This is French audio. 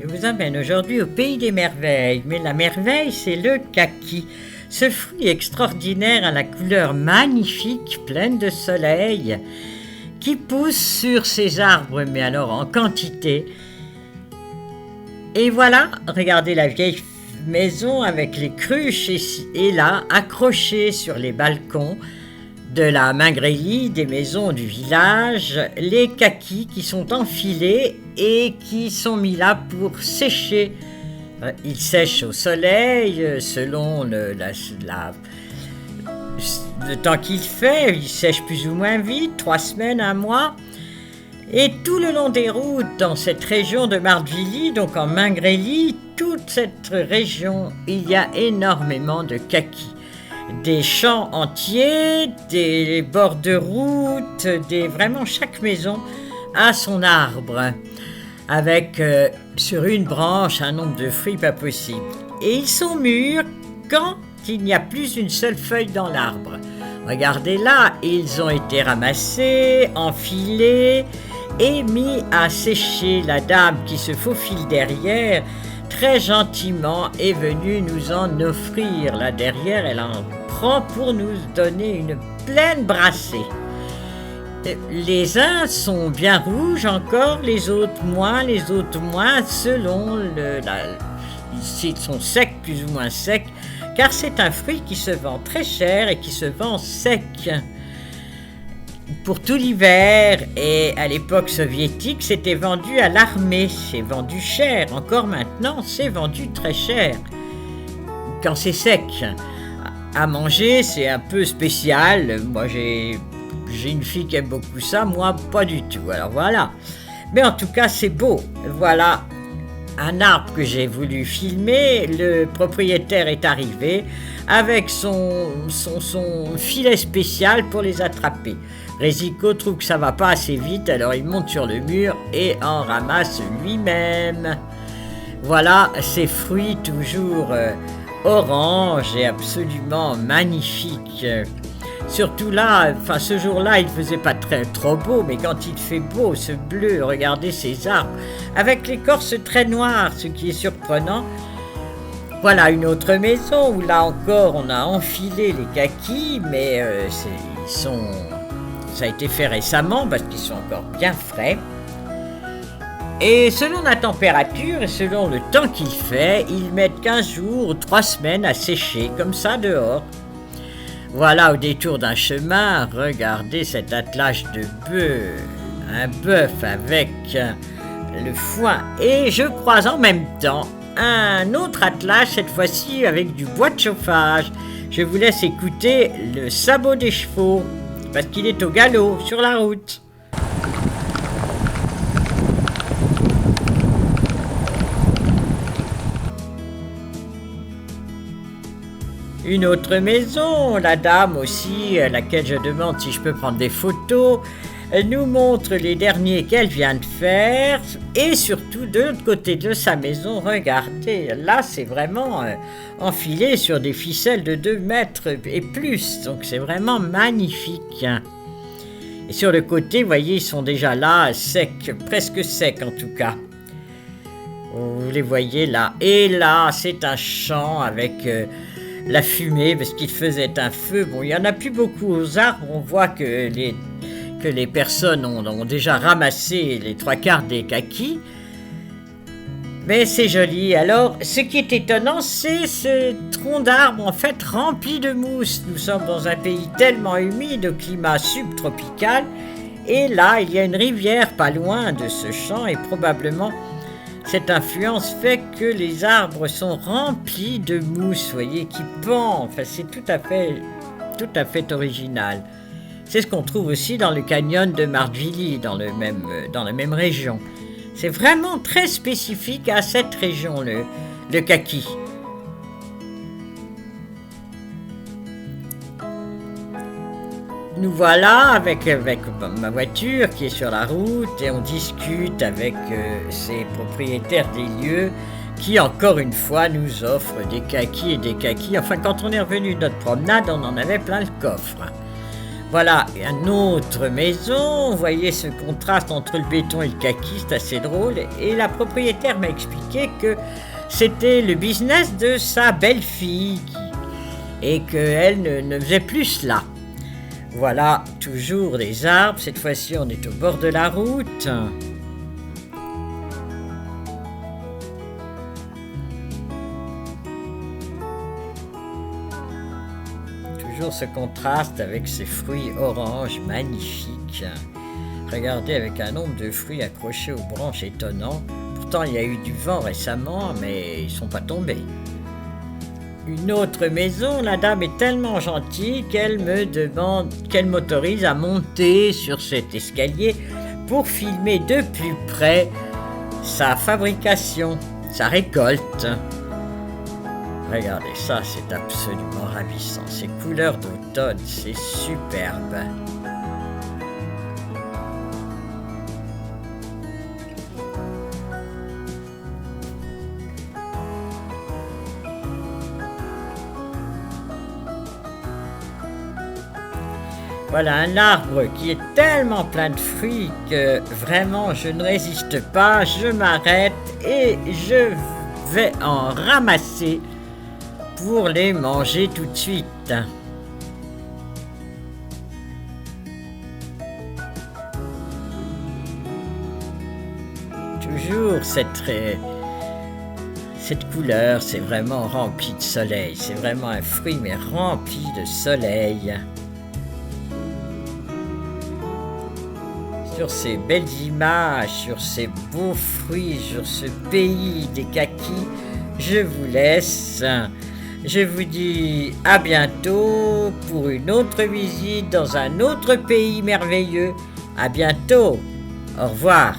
Je vous amène aujourd'hui au pays des merveilles, mais la merveille, c'est le kaki. Ce fruit extraordinaire à la couleur magnifique, pleine de soleil, qui pousse sur ces arbres, mais alors en quantité. Et voilà, regardez la vieille maison avec les cruches et là, accrochées sur les balcons de la Mingrélie, des maisons du village, les kakis qui sont enfilés et qui sont mis là pour sécher. Ils sèchent au soleil selon le temps qu'il fait. Ils sèchent plus ou moins vite, 3 semaines, 1 mois. Et tout le long des routes dans cette région de Mardvili, donc en Mingrélie, toute cette région, il y a énormément de kakis. Des champs entiers, des bords de route, vraiment chaque maison a son arbre, avec sur une branche un nombre de fruits pas possible. Et ils sont mûrs quand il n'y a plus une seule feuille dans l'arbre. Regardez là, ils ont été ramassés, enfilés et mis à sécher. La dame qui se faufile derrière, très gentiment, est venue nous en offrir. Là derrière, elle en prend pour nous donner une pleine brassée. Les uns sont bien rouges encore, les autres moins, selon s'ils sont secs, plus ou moins secs, car c'est un fruit qui se vend très cher et qui se vend sec. Pour tout l'hiver, et à l'époque soviétique, c'était vendu à l'armée, c'est vendu cher. Encore maintenant, c'est vendu très cher, quand c'est sec. À manger, c'est un peu spécial. Moi, j'ai une fille qui aime beaucoup ça, moi, pas du tout. Alors voilà. Mais en tout cas, c'est beau. Voilà un arbre que j'ai voulu filmer. Le propriétaire est arrivé avec son filet spécial pour les attraper. Rézico trouve que ça va pas assez vite, alors il monte sur le mur et en ramasse lui-même. Voilà ces fruits toujours orange et absolument magnifiques. Surtout là, ce jour-là, il faisait pas trop beau, mais quand il fait beau, ce bleu, regardez ces arbres, avec l'écorce très noire, ce qui est surprenant. Voilà une autre maison où là encore on a enfilé les kakis, mais ça a été fait récemment parce qu'ils sont encore bien frais. Et selon la température et selon le temps qu'il fait, ils mettent 15 jours ou 3 semaines à sécher, comme ça dehors. Voilà, au détour d'un chemin, regardez cet attelage de bœufs, un bœuf avec le foin. Et je croise en même temps un autre attelage, cette fois-ci avec du bois de chauffage. Je vous laisse écouter le sabot des chevaux, parce qu'il est au galop sur la route. Une autre maison, la dame aussi, à laquelle je demande si je peux prendre des photos, nous montre les derniers qu'elle vient de faire, et surtout de l'autre côté de sa maison, regardez, là c'est vraiment enfilé sur des ficelles de 2 mètres et plus, donc c'est vraiment magnifique. Et sur le côté, vous voyez, ils sont déjà là, secs, presque secs en tout cas. Vous les voyez là, et là c'est un champ avec la fumée, parce qu'il faisait un feu. Bon, il n'y en a plus beaucoup aux arbres, on voit que les personnes ont déjà ramassé les 3/4 des kakis. Mais c'est joli. Alors, ce qui est étonnant, c'est ce tronc d'arbre, en fait, rempli de mousse. Nous sommes dans un pays tellement humide, au climat subtropical. Et là, il y a une rivière pas loin de ce champ, et probablement cette influence fait que les arbres sont remplis de mousse, vous voyez, qui pend. Enfin, c'est tout à fait original. C'est ce qu'on trouve aussi dans le canyon de Mardvili, dans la même région. C'est vraiment très spécifique à cette région, le kaki. Nous voilà avec ma voiture qui est sur la route et on discute avec ces propriétaires des lieux qui, encore une fois, nous offrent des kakis et des kakis. Enfin, quand on est revenu de notre promenade, on en avait plein le coffre. Voilà, une autre maison, vous voyez ce contraste entre le béton et le kaki, c'est assez drôle. Et la propriétaire m'a expliqué que c'était le business de sa belle-fille et qu'elle ne faisait plus cela. Voilà, toujours des arbres, cette fois-ci on est au bord de la route. Toujours ce contraste avec ces fruits oranges magnifiques. Regardez avec un nombre de fruits accrochés aux branches étonnant. Pourtant il y a eu du vent récemment, mais ils ne sont pas tombés. Une autre maison, la dame est tellement gentille qu'elle m'autorise à monter sur cet escalier pour filmer de plus près sa fabrication, sa récolte. Regardez ça, c'est absolument ravissant. Ces couleurs d'automne, c'est superbe. Voilà un arbre qui est tellement plein de fruits que vraiment je ne résiste pas, je m'arrête et je vais en ramasser pour les manger tout de suite. Toujours cette couleur, c'est vraiment rempli de soleil, c'est vraiment un fruit mais rempli de soleil. Sur ces belles images, sur ces beaux fruits, sur ce pays des kakis, je vous laisse. Je vous dis à bientôt pour une autre visite dans un autre pays merveilleux. À bientôt. Au revoir.